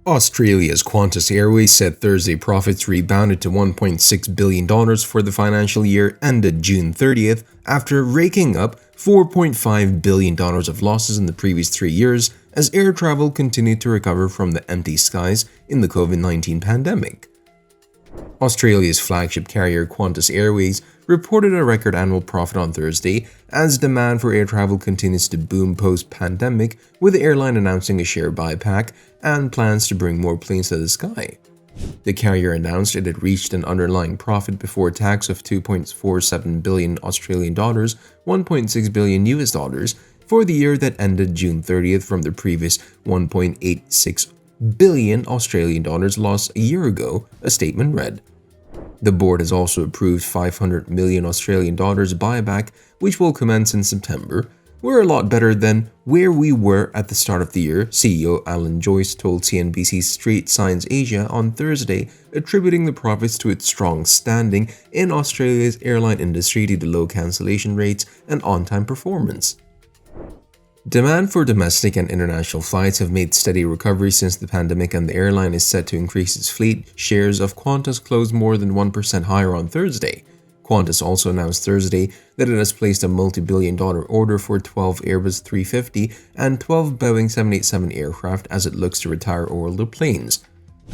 Australia's Qantas Airways said Thursday profits rebounded to $1.6 billion for the financial year ended June 30th after raking up $4.5 billion of losses in the previous 3 years as air travel continued to recover from the empty skies in the COVID-19 pandemic. Australia's flagship carrier Qantas Airways reported a record annual profit on Thursday as demand for air travel continues to boom post-pandemic, with the airline announcing a share buyback and plans to bring more planes to the sky. The carrier announced it had reached an underlying profit before tax of 2.47 billion Australian dollars, 1.6 billion US dollars for the year that ended June 30th from the previous 1.86 billion Australian dollars loss a year ago, a statement read. The board has also approved 500 million Australian dollars buyback, which will commence in September. We're a lot better than where we were at the start of the year, CEO Alan Joyce told CNBC's Street Signs Asia on Thursday, attributing the profits to its strong standing in Australia's airline industry due to low cancellation rates and on-time performance. Demand for domestic and international flights have made steady recovery since the pandemic, and the airline is set to increase its fleet. Shares of Qantas closed more than 1% higher on Thursday. Qantas also announced Thursday that it has placed a multi-billion-dollar order for 12 Airbus 350 and 12 Boeing 787 aircraft as it looks to retire older planes.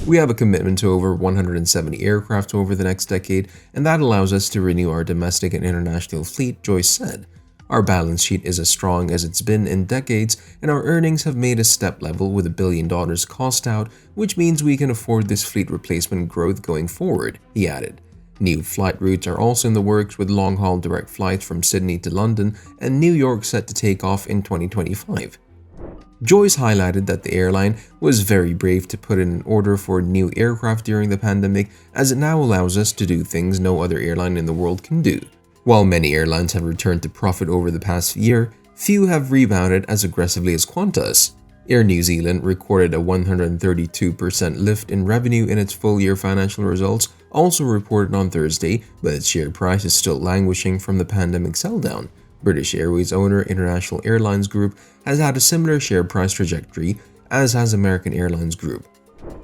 We have a commitment to over 170 aircraft over the next decade, and that allows us to renew our domestic and international fleet, Joyce said. Our balance sheet is as strong as it's been in decades, and our earnings have made a step level with $1 billion cost out, which means we can afford this fleet replacement growth going forward, he added. New flight routes are also in the works, with long-haul direct flights from Sydney to London and New York set to take off in 2025. Joyce highlighted that the airline was very brave to put in an order for new aircraft during the pandemic, as it now allows us to do things no other airline in the world can do. While many airlines have returned to profit over the past year, few have rebounded as aggressively as Qantas. Air New Zealand recorded a 132% lift in revenue in its full-year financial results, also reported on Thursday, but its share price is still languishing from the pandemic sell-down. British Airways owner International Airlines Group has had a similar share price trajectory, as has American Airlines Group.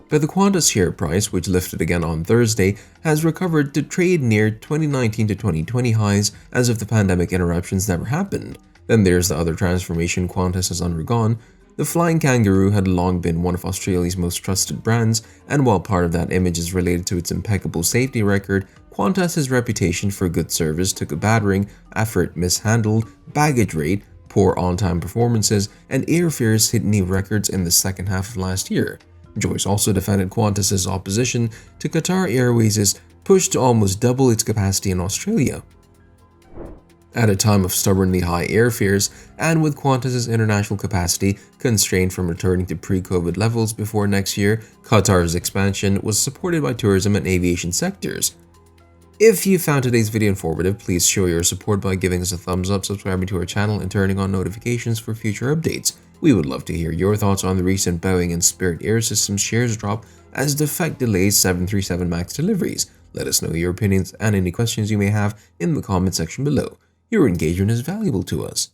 But the Qantas share price, which lifted again on Thursday, has recovered to trade near 2019 to 2020 highs as if the pandemic interruptions never happened. Then there's the other transformation Qantas has undergone. The Flying Kangaroo had long been one of Australia's most trusted brands, and while part of that image is related to its impeccable safety record, Qantas's reputation for good service took a battering after it mishandled baggage rate, poor on-time performances, and airfares hit new records in the second half of last year. Joyce also defended Qantas's opposition to Qatar Airways' push to almost double its capacity in Australia. At a time of stubbornly high airfares, and with Qantas's international capacity constrained from returning to pre-COVID levels before next year, Qatar's expansion was supported by tourism and aviation sectors. If you found today's video informative, please show your support by giving us a thumbs up, subscribing to our channel, and turning on notifications for future updates. We would love to hear your thoughts on the recent Boeing and Spirit Air Systems shares drop as defect delays 737 MAX deliveries. Let us know your opinions and any questions you may have in the comment section below. Your engagement is valuable to us.